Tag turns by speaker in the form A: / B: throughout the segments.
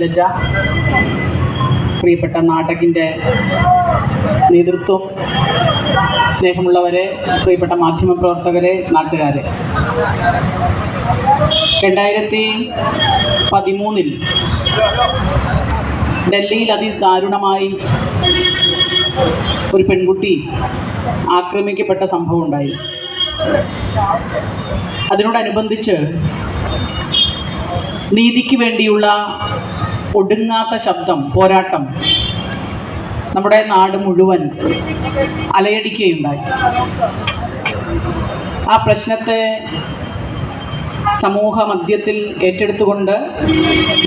A: ലജ, പ്രിയപ്പെട്ട നാടകിൻ്റെ നേതൃത്വം, സ്നേഹമുള്ളവരെ, പ്രിയപ്പെട്ട മാധ്യമപ്രവർത്തകരെ, നാട്ടുകാരെ, 2013 ഡൽഹിയിൽ അതിദാരുണമായി ഒരു പെൺകുട്ടി ആക്രമിക്കപ്പെട്ട സംഭവം ഉണ്ടായി. അതിനോടനുബന്ധിച്ച് നീതിക്ക് വേണ്ടിയുള്ള ഒടുങ്ങാത്ത ശബ്ദം, പോരാട്ടം നമ്മുടെ നാട് മുഴുവൻ അലയടിക്കുകയുണ്ടായി. ആ പ്രശ്നത്തെ സമൂഹ മധ്യത്തിൽ ഏറ്റെടുത്തുകൊണ്ട്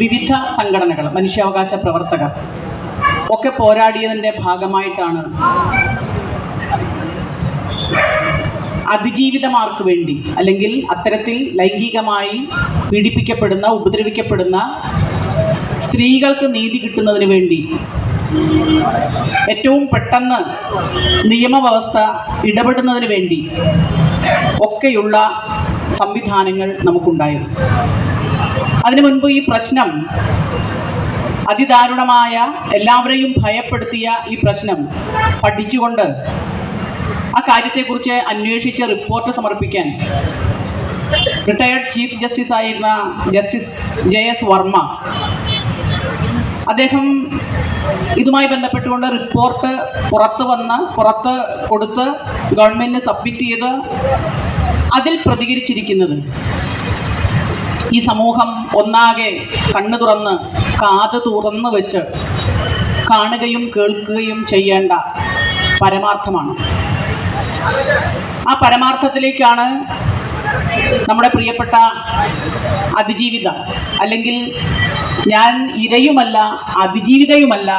A: വിവിധ സംഘടനകൾ, മനുഷ്യാവകാശ പ്രവർത്തകർ ഒക്കെ പോരാടിയതിൻ്റെ ഭാഗമായിട്ടാണ് അതിജീവിതമാർക്ക് വേണ്ടി, അല്ലെങ്കിൽ അത്തരത്തിൽ ലൈംഗികമായി പീഡിപ്പിക്കപ്പെടുന്ന, ഉപദ്രവിക്കപ്പെടുന്ന സ്ത്രീകൾക്ക് നീതി കിട്ടുന്നതിന് വേണ്ടി ഏറ്റവും പെട്ടെന്ന് നിയമവ്യവസ്ഥ ഇടപെടുന്നതിന് വേണ്ടി ഒക്കെയുള്ള സംവിധാനങ്ങൾ നമുക്കുണ്ടായിരുന്നു. അതിനു മുൻപ് ഈ പ്രശ്നം, അതിദാരുണമായ, എല്ലാവരെയും ഭയപ്പെടുത്തിയ ഈ പ്രശ്നം പഠിച്ചുകൊണ്ട് ആ കാര്യത്തെക്കുറിച്ച് അന്വേഷിച്ച് റിപ്പോർട്ട് സമർപ്പിക്കാൻ റിട്ടയർഡ് ചീഫ് ജസ്റ്റിസ് ആയിരുന്ന ജസ്റ്റിസ് JS വർമ്മ, അദ്ദേഹം ഇതുമായി ബന്ധപ്പെട്ടുകൊണ്ട് റിപ്പോർട്ട് പുറത്ത് കൊടുത്ത് ഗവൺമെൻറ്റിന് സബ്മിറ്റ് ചെയ്ത് അതിൽ പ്രതികരിച്ചിരിക്കുന്നത്, ഈ സമൂഹം ഒന്നാകെ കണ്ണു തുറന്ന്, കാത് തുറന്ന് വെച്ച് കാണുകയും കേൾക്കുകയും ചെയ്യേണ്ട പരമാർത്ഥമാണ്. ആ പരമാർത്ഥത്തിലേക്കാണ് നമ്മുടെ പ്രിയപ്പെട്ട അതിജീവിത, അല്ലെങ്കിൽ ഞാൻ ഇരയുമല്ല അതിജീവിതയുമല്ല,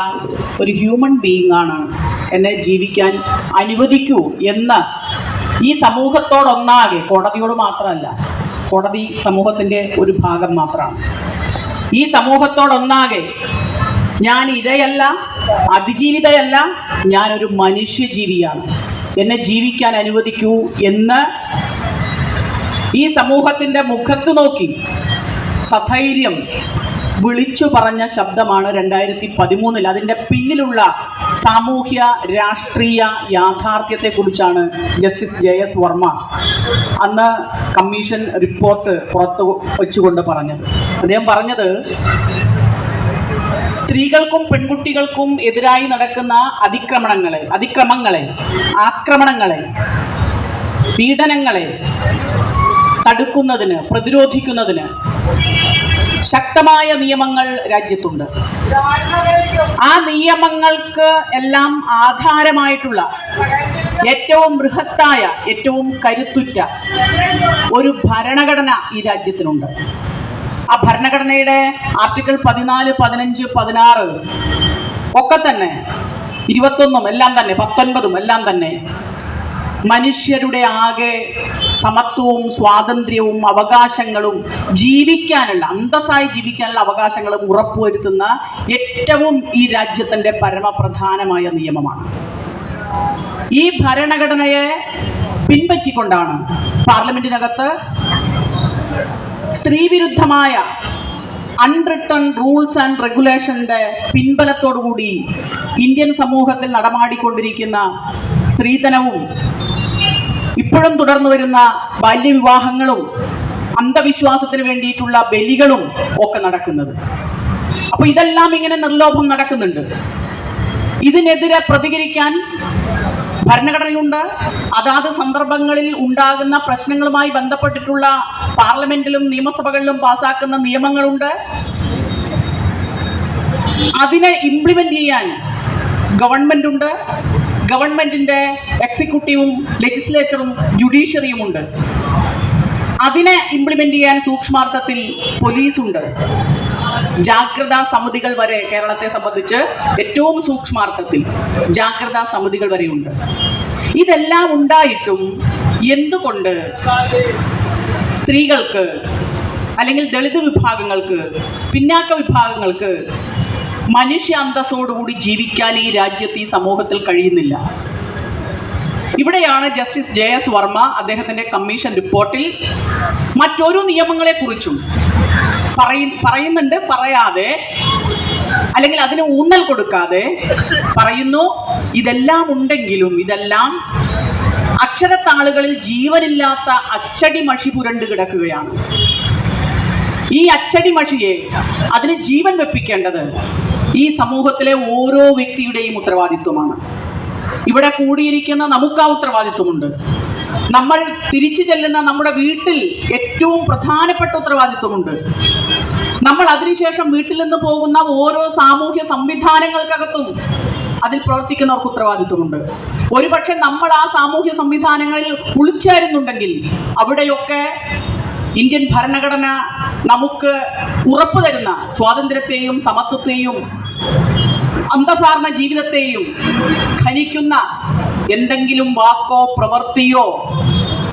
A: ഒരു ഹ്യൂമൻ ബീയിങ് ആണ്, എന്നെ ജീവിക്കാൻ അനുവദിക്കൂ എന്ന് ഈ സമൂഹത്തോടൊന്നാകെ, കോടതിയോട് മാത്രമല്ല, കോടതി സമൂഹത്തിൻ്റെ ഒരു ഭാഗം മാത്രമാണ്, ഈ സമൂഹത്തോടൊന്നാകെ ഞാൻ ഇരയല്ല അതിജീവിതയല്ല, ഞാനൊരു മനുഷ്യജീവിയാണ്, എന്നെ ജീവിക്കാൻ അനുവദിക്കൂ എന്ന് ഈ സമൂഹത്തിൻ്റെ മുഖത്ത് നോക്കി സധൈര്യം വിളിച്ചു പറഞ്ഞ ശബ്ദമാണ് 2013. അതിൻ്റെ പിന്നിലുള്ള സാമൂഹ്യ രാഷ്ട്രീയ യാഥാർത്ഥ്യത്തെക്കുറിച്ചാണ് ജസ്റ്റിസ് JS വർമ്മ അന്ന് കമ്മീഷൻ റിപ്പോർട്ട് പുറത്തു വച്ചുകൊണ്ട് പറഞ്ഞത്. അദ്ദേഹം പറഞ്ഞത്, സ്ത്രീകൾക്കും പെൺകുട്ടികൾക്കും എതിരായി നടക്കുന്ന അതിക്രമങ്ങളെ, ആക്രമണങ്ങളെ, പീഡനങ്ങളെ തടുക്കുന്നതിന്, പ്രതിരോധിക്കുന്നതിന് ശക്തമായ നിയമങ്ങൾ രാജ്യത്തുണ്ട്. ആ നിയമങ്ങൾക്ക് എല്ലാം ആധാരമായിട്ടുള്ള ഏറ്റവും ബൃഹത്തായ, ഏറ്റവും കരുത്തുറ്റ ഒരു ഭരണഘടന ഈ രാജ്യത്തിനുണ്ട്. ആ ഭരണഘടനയുടെ ആർട്ടിക്കിൾ 14, 15, 16 ഒക്കെ തന്നെ, 21 എല്ലാം തന്നെ, 19 എല്ലാം തന്നെ മനുഷ്യരുടെ ആകെ സമത്വവും സ്വാതന്ത്ര്യവും അവകാശങ്ങളും, ജീവിക്കാനുള്ള, അന്തസ്സായി ജീവിക്കാനുള്ള അവകാശങ്ങളും ഉറപ്പുവരുത്തുന്ന ഏറ്റവും ഈ രാജ്യത്തിൻ്റെ പരമപ്രധാനമായ നിയമമാണ്. ഈ ഭരണഘടനയെ പിൻപറ്റിക്കൊണ്ടാണ് പാർലമെന്റിനകത്ത് സ്ത്രീവിരുദ്ധമായ അൺറിട്ടൺ റൂൾസ് ആൻഡ് റെഗുലേഷൻ്റെ പിൻബലത്തോടുകൂടി ഇന്ത്യൻ സമൂഹത്തിൽ നടമാടിക്കൊണ്ടിരിക്കുന്ന സ്ത്രീധനവും, ഇപ്പോഴും തുടർന്നു വരുന്ന ബാല്യവിവാഹങ്ങളും, അന്ധവിശ്വാസത്തിന് വേണ്ടിയിട്ടുള്ള ബലികളും ഒക്കെ നടക്കുന്നത്. അപ്പോൾ ഇതെല്ലാം ഇങ്ങനെ നിർലോഭം നടക്കുന്നുണ്ട്. ഇതിനെതിരെ പ്രതികരിക്കാൻ ഭരണഘടനയുണ്ട്. അതാത് സന്ദർഭങ്ങളിൽ ഉണ്ടാകുന്ന പ്രശ്നങ്ങളുമായി ബന്ധപ്പെട്ടിട്ടുള്ള പാർലമെന്റിലും നിയമസഭകളിലും പാസാക്കുന്ന നിയമങ്ങളുണ്ട്. അതിനെ ഇംപ്ലിമെന്റ് ചെയ്യാൻ ഗവൺമെന്റ് ഉണ്ട്. ഗവൺമെന്റിന്റെ എക്സിക്യൂട്ടീവും ലെജിസ്ലേച്ചറും ജുഡീഷ്യറിയും ഉണ്ട്. അതിനെ ഇംപ്ലിമെന്റ് ചെയ്യാൻ സൂക്ഷ്മാർത്ഥത്തിൽ പോലീസുണ്ട്. ജാഗ്രതാ സമിതികൾ വരെ, കേരളത്തെ സംബന്ധിച്ച് ഏറ്റവും സൂക്ഷ്മാർത്ഥത്തിൽ ജാഗ്രതാ സമിതികൾ വരെയുണ്ട്. ഇതെല്ലാം ഉണ്ടായിട്ടും എന്തുകൊണ്ട് സ്ത്രീകൾക്ക്, അല്ലെങ്കിൽ ദളിത് വിഭാഗങ്ങൾക്ക്, പിന്നാക്ക വിഭാഗങ്ങൾക്ക് മനുഷ്യ അന്തസ്സോടുകൂടി ജീവിക്കാൻ ഈ രാജ്യത്ത്, ഈ സമൂഹത്തിൽ കഴിയുന്നില്ല? ഇവിടെയാണ് ജസ്റ്റിസ് JS വർമ്മ അദ്ദേഹത്തിൻ്റെ കമ്മീഷൻ റിപ്പോർട്ടിൽ മറ്റൊരു നിയമങ്ങളെക്കുറിച്ചും പറയുന്നുണ്ട്, പറയാതെ അല്ലെങ്കിൽ അതിന് ഊന്നൽ കൊടുക്കാതെ പറയുന്നു, ഇതെല്ലാം ഉണ്ടെങ്കിലും ഇതെല്ലാം അക്ഷരത്താളുകളിൽ ജീവനില്ലാത്ത അച്ചടി മഷി പുരണ്ടു കിടക്കുകയാണ്. ഈ അച്ചടി മഷിയെ അതിന് ജീവൻ വെപ്പിക്കേണ്ടത് ഈ സമൂഹത്തിലെ ഓരോ വ്യക്തിയുടെയും ഉത്തരവാദിത്വമാണ്. ഇവിടെ കൂടിയിരിക്കുന്ന നമുക്ക് ആ ഉത്തരവാദിത്വമുണ്ട്. നമ്മൾ തിരിച്ചു ചെല്ലുന്ന നമ്മുടെ വീട്ടിൽ ഏറ്റവും പ്രധാനപ്പെട്ട ഉത്തരവാദിത്വമുണ്ട്. നമ്മൾ അതിനുശേഷം വീട്ടിൽ നിന്ന് പോകുന്ന ഓരോ സാമൂഹ്യ സംവിധാനങ്ങൾക്കകത്തും അതിൽ പ്രവർത്തിക്കുന്നവർക്ക് ഉത്തരവാദിത്വമുണ്ട്. ഒരുപക്ഷെ നമ്മൾ ആ സാമൂഹ്യ സംവിധാനങ്ങളിൽ ഉൾച്ചേരുന്നുണ്ടെങ്കിൽ അവിടെയൊക്കെ ഇന്ത്യൻ ഭരണഘടന നമുക്ക് ഉറപ്പു തരുന്ന സ്വാതന്ത്ര്യത്തെയും സമത്വത്തെയും അന്തസാർന്ന ജീവിതത്തെയും ഖനിക്കുന്ന എന്തെങ്കിലും വാക്കോ പ്രവൃത്തിയോ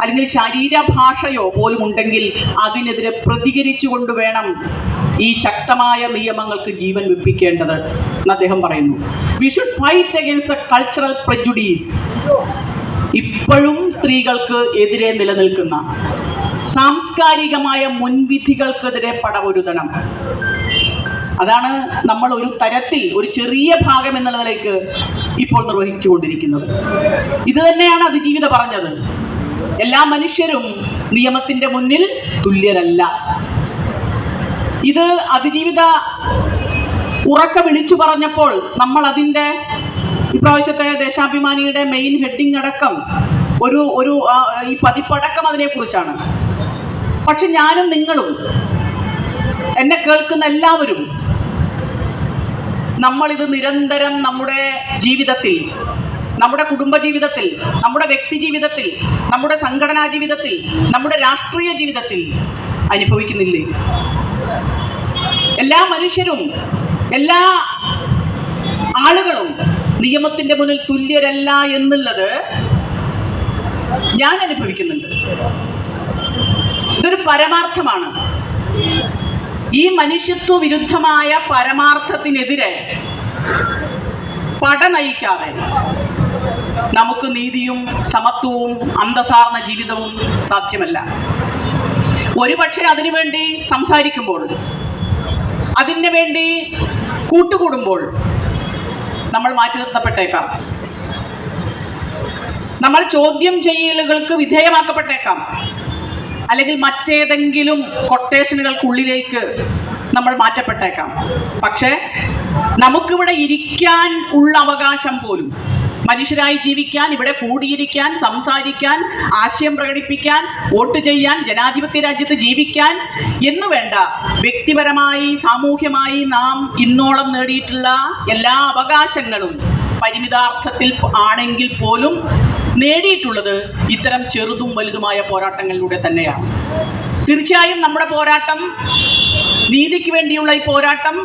A: അല്ലെങ്കിൽ ശരീരഭാഷയോ പോലും ഉണ്ടെങ്കിൽ അതിനെതിരെ പ്രതികരിച്ചുകൊണ്ട് വേണം ഈ ശക്തമായ നിയമങ്ങൾക്ക് ജീവൻ വെപ്പിക്കേണ്ടത് എന്ന് അദ്ദേഹം പറയുന്നു. We should fight against a cultural prejudice. ഇപ്പോഴും സ്ത്രീകൾക്ക് എതിരെ നിലനിൽക്കുന്ന സാംസ്കാരികമായ മുൻവിധികൾക്കെതിരെ പടപൊരുതണം. അതാണ് നമ്മൾ ഒരു തരത്തിൽ ഒരു ചെറിയ ഭാഗം എന്നുള്ള നിലയ്ക്ക് ഇപ്പോൾ നിർവഹിച്ചു കൊണ്ടിരിക്കുന്നത്. ഇത് തന്നെയാണ് അതിജീവിത പറഞ്ഞത്. എല്ലാ മനുഷ്യരും നിയമത്തിന്റെ മുന്നിൽ തുല്യരല്ല. ഇത് അതിജീവിത ഉറക്കെ വിളിച്ചു പറഞ്ഞപ്പോൾ നമ്മൾ അതിൻ്റെ ഇപ്രാവശ്യത്തെ ദേശാഭിമാനിയുടെ മെയിൻ ഹെഡിങ് അടക്കം ഒരു ഈ പതിപ്പടക്കം അതിനെക്കുറിച്ചാണ്. പക്ഷെ ഞാനും നിങ്ങളും എന്നെ കേൾക്കുന്ന എല്ലാവരും നമ്മളിത് നിരന്തരം നമ്മുടെ ജീവിതത്തിൽ, നമ്മുടെ കുടുംബ ജീവിതത്തിൽ, നമ്മുടെ വ്യക്തി ജീവിതത്തിൽ, നമ്മുടെ സംഘടനാ ജീവിതത്തിൽ, നമ്മുടെ രാഷ്ട്രീയ ജീവിതത്തിൽ അനുഭവിക്കുന്നില്ലേ? എല്ലാ മനുഷ്യരും, എല്ലാ ആളുകളും നിയമത്തിന്റെ മുന്നിൽ തുല്യരല്ല എന്നുള്ളത് ഞാൻ അനുഭവിക്കുന്നുണ്ട്. ഇതൊരു പരമാർത്ഥമാണ്. ഈ മനുഷ്യത്വ വിരുദ്ധമായ പരമാർത്ഥത്തിനെതിരെ പട നയിക്കാതെ നമുക്ക് നീതിയും സമത്വവും അന്തസാർന്ന ജീവിതവും സാധ്യമല്ല. ഒരുപക്ഷെ അതിനുവേണ്ടി സംസാരിക്കുമ്പോൾ, അതിനു വേണ്ടി കൂട്ടുകൂടുമ്പോൾ നമ്മൾ മാറ്റി നിർത്തപ്പെട്ടേക്കാം. നമ്മൾ ചോദ്യം ചെയ്യലുകൾക്ക് വിധേയമാക്കപ്പെട്ടേക്കാം. അല്ലെങ്കിൽ മറ്റേതെങ്കിലും കൊട്ടേഷനുകൾക്കുള്ളിലേക്ക് നമ്മൾ മാറ്റപ്പെട്ടേക്കാം. പക്ഷേ നമുക്കിവിടെ ഇരിക്കാൻ ഉള്ള അവകാശം പോലും, മനുഷ്യരായി ജീവിക്കാൻ, ഇവിടെ കൂടിയിരിക്കാൻ, സംസാരിക്കാൻ, ആശയം പ്രകടിപ്പിക്കാൻ, വോട്ട് ചെയ്യാൻ, ജനാധിപത്യ രാജ്യത്ത് ജീവിക്കാൻ എന്നു വേണ്ട വ്യക്തിപരമായി സാമൂഹ്യമായി നാം ഇന്നോളം നേടിയിട്ടുള്ള എല്ലാ അവകാശങ്ങളും പരിമിതാർത്ഥത്തിൽ ആണെങ്കിൽ പോലും നേടിയിട്ടുള്ളത് ഇത്തരം ചെറുതും വലുതുമായ പോരാട്ടങ്ങളിലൂടെ തന്നെയാണ്. തീർച്ചയായും നമ്മുടെ പോരാട്ടം, നീതിക്ക് വേണ്ടിയുള്ള ഈ പോരാട്ടം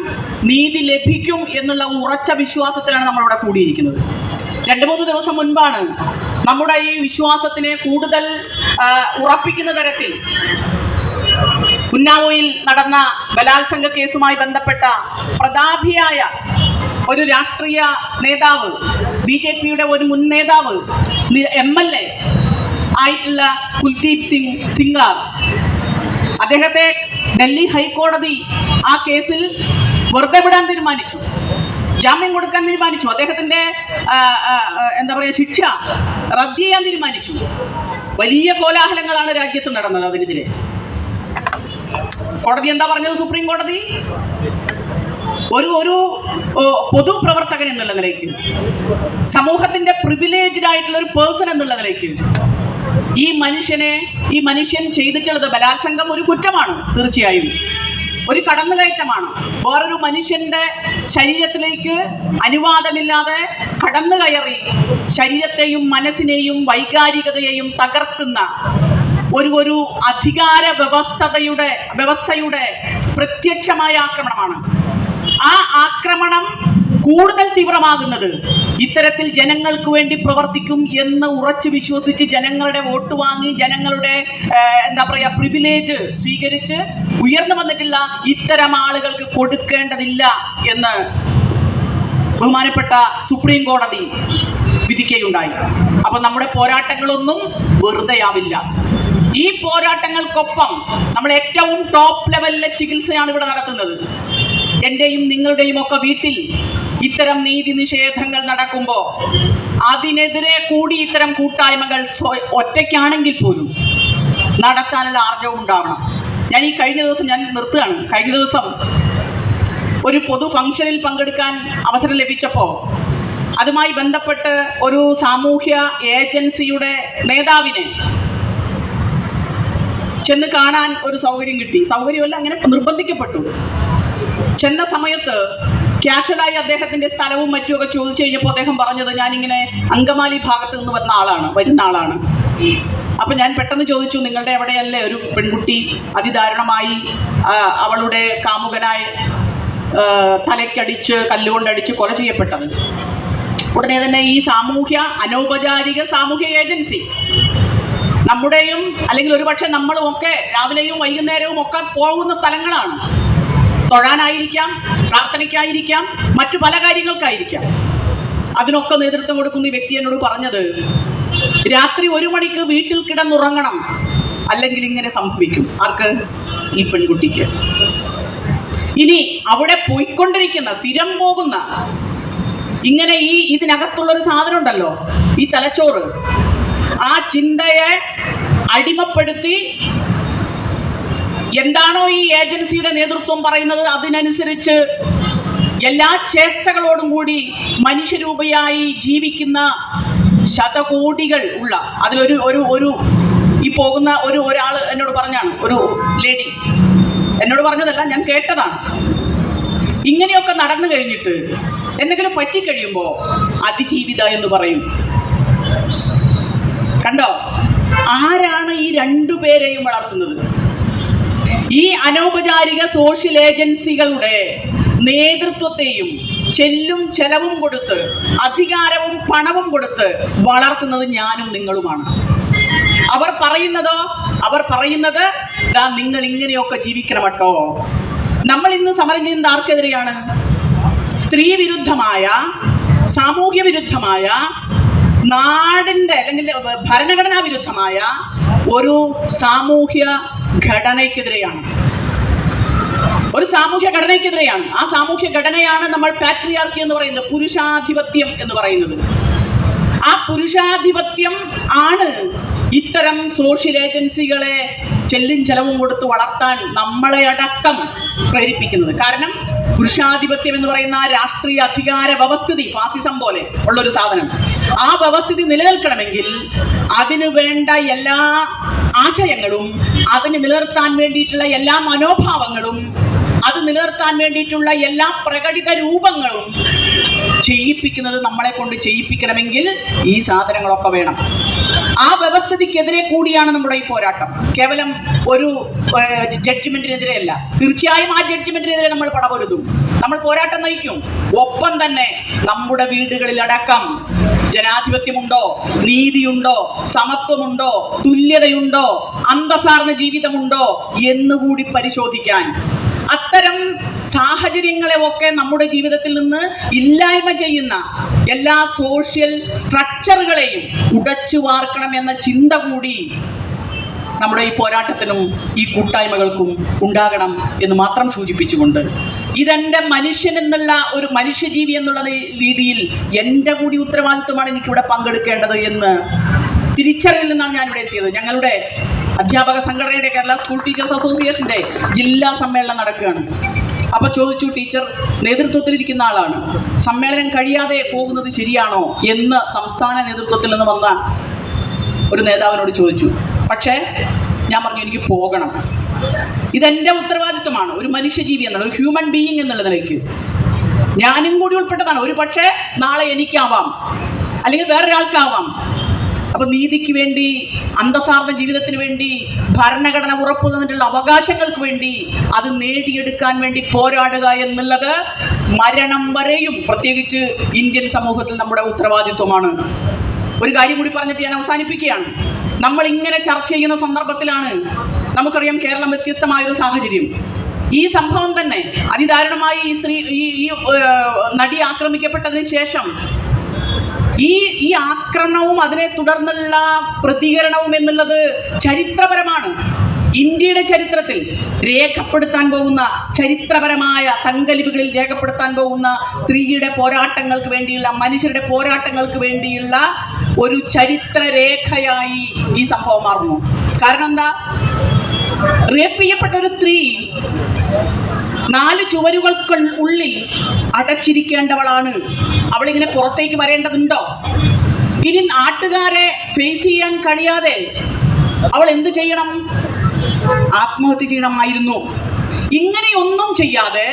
A: നീതി ലഭിക്കും എന്നുള്ള ഉറച്ച വിശ്വാസത്തിലാണ് നമ്മളിവിടെ കൂടിയിരിക്കുന്നത്. 2-3 ദിവസം മുൻപാണ് നമ്മുടെ ഈ വിശ്വാസത്തിനെ കൂടുതൽ ഉറപ്പിക്കുന്ന തരത്തിൽ ഉന്നാവോയിൽ നടന്ന ബലാത്സംഗ കേസുമായി ബന്ധപ്പെട്ട പ്രതാപിയായ ഒരു രാഷ്ട്രീയ നേതാവ്, BJPയുടെ ഒരു മുൻ നേതാവ്, MLA ആയിട്ടുള്ള കുൽദീപ് സിംഗ് സിംഗാർ, അദ്ദേഹത്തെ ഡൽഹി ഹൈക്കോടതി ആ കേസിൽ വെറുതെ വിടാൻ തീരുമാനിച്ചു, ജാമ്യം കൊടുക്കാൻ തീരുമാനിച്ചു, അദ്ദേഹത്തിന്റെ ശിക്ഷ റദ്ദ് ചെയ്യാൻ തീരുമാനിച്ചു. വലിയ കോലാഹലങ്ങളാണ് രാജ്യത്ത് നടന്നത് അതിനെതിരെ. കോടതി എന്താ പറഞ്ഞത്? സുപ്രീം കോടതി ഒരു പൊതുപ്രവർത്തകൻ എന്നുള്ള നിലയ്ക്ക്, സമൂഹത്തിന്റെ പ്രിവിലേജ്ഡ് ആയിട്ടുള്ള ഒരു പേഴ്സൺ എന്നുള്ള നിലയ്ക്ക് ഈ മനുഷ്യൻ ചെയ്തിട്ടുള്ളത് ബലാത്സംഗം ഒരു കുറ്റമാണ്, തീർച്ചയായും ഒരു കടന്നുകയറ്റമാണ്. വേറൊരു മനുഷ്യന്റെ ശരീരത്തിലേക്ക് അനുവാദമില്ലാതെ കടന്നു കയറി ശരീരത്തെയും മനസ്സിനെയും വൈകാരികതയെയും തകർക്കുന്ന ഒരു അധികാര വ്യവസ്ഥയുടെ പ്രത്യക്ഷമായ ആക്രമണമാണ്. ആ ആക്രമണം കൂടുതൽ തീവ്രമാകുന്നത് ഇത്തരത്തിൽ ജനങ്ങൾക്ക് വേണ്ടി പ്രവർത്തിക്കും എന്ന് ഉറച്ചു വിശ്വസിച്ച് ജനങ്ങളുടെ വോട്ട് വാങ്ങി ജനങ്ങളുടെ പ്രിവിലേജ് സ്വീകരിച്ച് ഉയർന്നു വന്നിട്ടുള്ള ഇത്തരം ആളുകൾക്ക് കൊടുക്കേണ്ടതില്ല എന്ന് ബഹുമാനപ്പെട്ട സുപ്രീം കോടതി വിധിക്കുകയുണ്ടായി. അപ്പൊ നമ്മുടെ പോരാട്ടങ്ങളൊന്നും വെറുതെയാവില്ല. ഈ പോരാട്ടങ്ങൾക്കൊപ്പം നമ്മൾ ഏറ്റവും ടോപ്പ് ലെവലിലെ ചികിത്സയാണ് ഇവിടെ നടത്തുന്നത്. എൻ്റെയും നിങ്ങളുടെയും ഒക്കെ വീട്ടിൽ ഇത്തരം നീതി നിഷേധങ്ങൾ നടക്കുമ്പോൾ അതിനെതിരെ കൂടി ഇത്തരം കൂട്ടായ്മകൾ ഒറ്റയ്ക്കാണെങ്കിൽ പോലും നടത്താനുള്ള ആർജവം ഉണ്ടാവണം. ഞാൻ കഴിഞ്ഞ ദിവസം നിർത്തുകയാണ്. കഴിഞ്ഞ ദിവസം ഒരു പൊതു ഫംഗ്ഷനിൽ പങ്കെടുക്കാൻ അവസരം ലഭിച്ചപ്പോൾ അതുമായി ബന്ധപ്പെട്ട് ഒരു സാമൂഹ്യ ഏജൻസിയുടെ നേതാവിനെ ചെന്ന് കാണാൻ ഒരു സൗകര്യം കിട്ടി. സൗകര്യമല്ല, അങ്ങനെ നിർബന്ധിക്കപ്പെട്ടു. ചെന്ന സമയത്ത് ക്യാഷ്വലായി അദ്ദേഹത്തിൻ്റെ സ്ഥലവും മറ്റുമൊക്കെ ചോദിച്ചു കഴിഞ്ഞപ്പോൾ അദ്ദേഹം പറഞ്ഞത് ഞാനിങ്ങനെ അങ്കമാലി ഭാഗത്ത് നിന്ന് വരുന്ന ആളാണ്. അപ്പം ഞാൻ പെട്ടെന്ന് ചോദിച്ചു, നിങ്ങളുടെ എവിടെയല്ലേ ഒരു പെൺകുട്ടി അതിദാരുണമായി അവളുടെ കാമുകനായി തലയ്ക്കടിച്ച് കല്ലുകൊണ്ടടിച്ച് കൊല ചെയ്യപ്പെട്ടത്? ഉടനെ തന്നെ ഈ അനൗപചാരിക സാമൂഹ്യ ഏജൻസി നമ്മുടെയും അല്ലെങ്കിൽ ഒരുപക്ഷെ നമ്മളും ഒക്കെ രാവിലെയും വൈകുന്നേരവും ഒക്കെ പോകുന്ന സ്ഥലങ്ങളാണ്. തൊഴാനായിരിക്കാം, പ്രാർത്ഥനയ്ക്കായിരിക്കാം, മറ്റു പല കാര്യങ്ങൾക്കായിരിക്കാം. അതിനൊക്കെ നേതൃത്വം കൊടുക്കുന്ന ഈ വ്യക്തി എന്നോട് പറഞ്ഞത്, രാത്രി 1 മണിക്ക് വീട്ടിൽ കിടന്നുറങ്ങണം, അല്ലെങ്കിൽ ഇങ്ങനെ സംഭവിക്കും. ആർക്ക്? ഈ പെൺകുട്ടിക്ക്. ഇനി അവിടെ പോയിക്കൊണ്ടിരിക്കുന്ന സ്ഥിരം പോകുന്ന ഇങ്ങനെ ഇതിനകത്തുള്ളൊരു സാധനം ഉണ്ടല്ലോ, ഈ തലച്ചോറ്, ആ ചിന്തയെ അടിമപ്പെടുത്തി എന്താണോ ഈ ഏജൻസിയുടെ നേതൃത്വം പറയുന്നത് അതിനനുസരിച്ച് എല്ലാ ചേഷ്ടകളോടും കൂടി മനുഷ്യരൂപയായി ജീവിക്കുന്ന ശതകോടികൾ ഉള്ള അതിലൊരു ഒരു ഒരു ഈ പോകുന്ന ഒരാൾ എന്നോട് പറഞ്ഞാണ്, ഒരു ലേഡി എന്നോട് പറഞ്ഞതല്ല, ഞാൻ കേട്ടതാണ്. ഇങ്ങനെയൊക്കെ നടന്നു കഴിഞ്ഞിട്ട് എന്തെങ്കിലും പറ്റിക്കഴിയുമ്പോൾ അതിജീവിത എന്ന് പറയും. കണ്ടോ, ആരാണ് ഈ 2 പേരെയും വളർത്തുന്നത്? ഈ അനൗപചാരിക സോഷ്യൽ ഏജൻസികളുടെ നേതൃത്വത്തെയും ചെല്ലും ചെലവും കൊടുത്ത് അധികാരവും പണവും കൊടുത്ത് വളർത്തുന്നത് ഞാനും നിങ്ങളുമാണ്. അവർ പറയുന്നത് ദാ നിങ്ങൾ ഇങ്ങനെയൊക്കെ ജീവിക്കണം കേട്ടോ. നമ്മൾ ഇന്ന് സമരം ചെയ്യുന്നത് ആർക്കെതിരെയാണ്? സ്ത്രീ വിരുദ്ധമായ, സാമൂഹ്യ വിരുദ്ധമായ, നാടിൻ്റെ അല്ലെങ്കിൽ ഭരണഘടനാ വിരുദ്ധമായ ഒരു സാമൂഹ്യ ഘടനയ്ക്കെതിരെയാണ്. ഒരു സാമൂഹ്യ ഘടനയ്ക്കെതിരെയാണ്. ആ സാമൂഹ്യ ഘടനയാണ് നമ്മൾ പാട്രിയാർക്കി എന്ന് പറയുന്നത്, പുരുഷാധിപത്യം എന്ന് പറയുന്നത്. ആ പുരുഷാധിപത്യം ആണ് ഇത്തരം സോഷ്യൽ ഏജൻസികളെ ചെല്ലും ചെലവും കൊടുത്ത് വളർത്താൻ നമ്മളെ അടക്കം പ്രേരിപ്പിക്കുന്നത്. കാരണം പുരുഷാധിപത്യം എന്ന് പറയുന്ന ആ രാഷ്ട്രീയ അധികാര വ്യവസ്ഥിതി, ഫാസിസം പോലെ ഉള്ളൊരു സാധനം, ആ വ്യവസ്ഥിതി നിലനിൽക്കണമെങ്കിൽ അതിനു വേണ്ട എല്ലാ ആശയങ്ങളും, അതിന് നിലനിർത്താൻ വേണ്ടിയിട്ടുള്ള എല്ലാ മനോഭാവങ്ങളും, അത് നിലനിർത്താൻ വേണ്ടിയിട്ടുള്ള എല്ലാ പ്രകടിത രൂപങ്ങളും ചെയ്യിപ്പിക്കുന്നത് നമ്മളെ കൊണ്ട് ചെയ്യിപ്പിക്കണമെങ്കിൽ ഈ സാധനങ്ങളൊക്കെ വേണം. ആ വ്യവസ്ഥിതിക്കെതിരെ കൂടിയാണ് നമ്മുടെ ഈ പോരാട്ടം. കേവലം ഒരു ജഡ്ജ്മെന്റിനെതിരെയല്ല. തീർച്ചയായും ആ ജഡ്ജ്മെന്റിനെതിരെ നമ്മൾ പടപൊരുതും, നമ്മൾ പോരാട്ടം നയിക്കും. ഒപ്പം തന്നെ നമ്മുടെ വീടുകളിലടക്കം ജനാധിപത്യമുണ്ടോ, നീതിയുണ്ടോ, സമത്വമുണ്ടോ, തുല്യതയുണ്ടോ, അന്തസ്സാർന്ന ജീവിതമുണ്ടോ എന്നുകൂടി പരിശോധിക്കാൻ, അത്തരം സാഹചര്യങ്ങളെ ഒക്കെ നമ്മുടെ ജീവിതത്തിൽ നിന്ന് ഇല്ലായ്മ ചെയ്യുന്ന എല്ലാ സോഷ്യൽ സ്ട്രക്ചറുകളെയും ഉടച്ചു വാർക്കണം എന്ന ചിന്ത കൂടി നമ്മുടെ ഈ പോരാട്ടത്തിനും ഈ കൂട്ടായ്മകൾക്കും ഉണ്ടാകണം എന്ന് മാത്രം സൂചിപ്പിച്ചുകൊണ്ട്, ഇതെൻ്റെ മനുഷ്യൻ എന്നുള്ള ഒരു മനുഷ്യജീവി എന്നുള്ള രീതിയിൽ എൻ്റെ കൂടി ഉത്തരവാദിത്വമാണ് എനിക്കിവിടെ പങ്കെടുക്കേണ്ടത് എന്ന് തിരിച്ചറിവിൽ നിന്നാണ് ഞാനിവിടെ എത്തിയത്. ഞങ്ങളുടെ അധ്യാപക സംഘടനയുടെ കേരള സ്കൂൾ ടീച്ചേഴ്സ് അസോസിയേഷൻ്റെ ജില്ലാ സമ്മേളനം നടക്കുകയാണ്. അപ്പോൾ ചോദിച്ചു, ടീച്ചർ നേതൃത്വത്തിലിരിക്കുന്ന ആളാണ്, സമ്മേളനം കഴിയാതെ പോകുന്നത് ശരിയാണോ എന്ന് സംസ്ഥാന നേതൃത്വത്തിൽ നിന്ന് വന്ന ഒരു നേതാവിനോട് ചോദിച്ചു. പക്ഷേ ഞാൻ പറഞ്ഞു, എനിക്ക് പോകണം, ഇതെൻ്റെ ഉത്തരവാദിത്വമാണ്. ഒരു മനുഷ്യജീവി എന്നുള്ള, ഒരു ഹ്യൂമൻ ബീയിങ് എന്നുള്ള നിലയ്ക്ക് ഞാനും കൂടി ഉൾപ്പെട്ടതാണ്. ഒരു പക്ഷേ നാളെ എനിക്കാവാം, അല്ലെങ്കിൽ വേറൊരാൾക്കാവാം. അപ്പോൾ നീതിക്ക് വേണ്ടി, അന്തസ്സാർന്ന ജീവിതത്തിന് വേണ്ടി, ഭരണഘടന ഉറപ്പു തന്നിട്ടുള്ള അവകാശങ്ങൾക്ക് വേണ്ടി അത് നേടിയെടുക്കാൻ വേണ്ടി പോരാടുക എന്നുള്ളത് മരണം വരെയും പ്രത്യേകിച്ച് ഇന്ത്യൻ സമൂഹത്തിൽ നമ്മുടെ ഉത്തരവാദിത്വമാണ്. ഒരു കാര്യം കൂടി പറഞ്ഞിട്ട് ഞാൻ അവസാനിപ്പിക്കുകയാണ്. നമ്മൾ ഇങ്ങനെ ചർച്ച ചെയ്യുന്ന സന്ദർഭത്തിലാണ് നമുക്കറിയാം കേരളം വ്യത്യസ്തമായൊരു സാഹചര്യം. ഈ സംഭവം തന്നെ അതിദാരുണമായി ഈ നടി ആക്രമിക്കപ്പെട്ടതിന് ശേഷം ഈ ആക്രമണവും അതിനെ തുടർന്നുള്ള പ്രതികരണവും എന്നുള്ളത് ചരിത്രപരമാണ്. ഇന്ത്യയുടെ ചരിത്രത്തിൽ രേഖപ്പെടുത്താൻ പോകുന്ന ചരിത്രപരമായ തങ്കലിപികളിൽ രേഖപ്പെടുത്താൻ പോകുന്ന സ്ത്രീയുടെ പോരാട്ടങ്ങൾക്ക് വേണ്ടിയുള്ള, മനുഷ്യരുടെ പോരാട്ടങ്ങൾക്ക് വേണ്ടിയുള്ള ഒരു ചരിത്രരേഖയായി ഈ സംഭവം മാറുന്നു. കാരണം എന്താ? റേപ്പ് ചെയ്യപ്പെട്ട ഒരു സ്ത്രീ 4 ചുവരുകൾക്ക് ഉള്ളിൽ അടച്ചിരിക്കേണ്ടവളാണ്. അവളിങ്ങനെ പുറത്തേക്ക് വരേണ്ടതുണ്ടോ? ഇനി നാട്ടുകാരെ ഫേസ് ചെയ്യാൻ കഴിയാതെ അവൾ എന്ത് ചെയ്യണം? ആത്മഹത്യ ചെയ്യണമായിരുന്നു. ഇങ്ങനെയൊന്നും ചെയ്യാതെ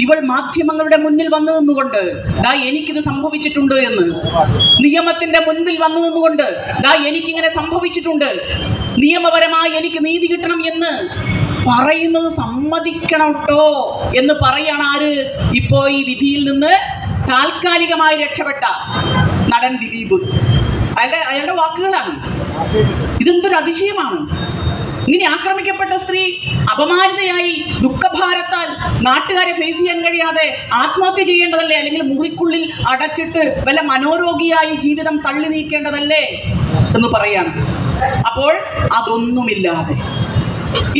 A: ഇവൾ മാധ്യമങ്ങളുടെ മുന്നിൽ വന്നു നിന്നുകൊണ്ട് ദാ എനിക്കിത് സംഭവിച്ചിട്ടുണ്ട് എന്ന്, നിയമത്തിന്റെ മുൻപിൽ വന്നു നിന്നുകൊണ്ട് ദാ എനിക്കിങ്ങനെ സംഭവിച്ചിട്ടുണ്ട്, നിയമപരമായി എനിക്ക് നീതി കിട്ടണം എന്ന് പറയുന്നത് സമ്മതിക്കണം കേട്ടോ എന്ന് പറയാണ് ആര്? ഇപ്പോ ഈ വിധിയിൽ നിന്ന് താൽക്കാലികമായി രക്ഷപ്പെട്ട നടൻ ദിലീപ്. അയാളുടെ വാക്കുകളാണ്. ഇതെന്തൊരു അതിശയമാണ്! ഇങ്ങനെ ആക്രമിക്കപ്പെട്ട സ്ത്രീ അപമാനിതയായി ദുഃഖഭാരത്താൽ നാട്ടുകാരെ ഫേസ് ചെയ്യാൻ കഴിയാതെ ആത്മഹത്യ ചെയ്യേണ്ടതല്ലേ? അല്ലെങ്കിൽ മുറിക്കുള്ളിൽ അടച്ചിട്ട് വല്ല മനോരോഗിയായി ജീവിതം തള്ളി നീക്കേണ്ടതല്ലേ എന്ന് പറയാണ്. അപ്പോൾ അതൊന്നുമില്ലാതെ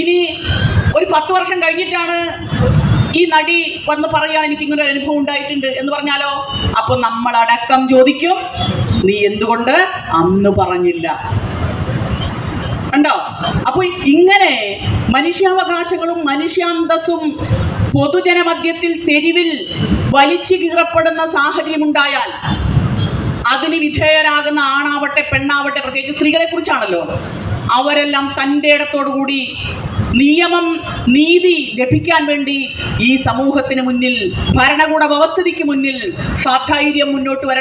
A: ഇനി ഒരു 10 വർഷം കഴിഞ്ഞിട്ടാണ് ഈ നടി വന്ന് പറയാണ് എനിക്കിങ്ങനെ ഒരു അനുഭവം ഉണ്ടായിട്ടുണ്ട് എന്ന് പറഞ്ഞാലോ, അപ്പൊ നമ്മളടക്കം ചോദിക്കും, നീ എന്തുകൊണ്ട് അന്ന് പറഞ്ഞില്ല? കണ്ടോ? അപ്പൊ ഇങ്ങനെ മനുഷ്യാവകാശങ്ങളും മനുഷ്യാന്തസ്സും പൊതുജനമധ്യത്തിൽ തെരുവിൽ വലിച്ചു കീറപ്പെടുന്ന സാഹചര്യമുണ്ടായാൽ അതിന് വിധേയരാകുന്ന ആണാവട്ടെ പെണ്ണാവട്ടെ, പ്രത്യേകിച്ച് സ്ത്രീകളെ കുറിച്ചാണല്ലോ, അവരെല്ലാം തൻ്റെ ഇടത്തോടുകൂടി നിയമം, നീതി ലഭിക്കാൻ വേണ്ടി ഈ സമൂഹത്തിന് മുന്നിൽ, ഭരണകൂട വ്യവസ്ഥിതിക്ക് മുന്നിൽ സധൈര്യം മുന്നോട്ട് വരണം.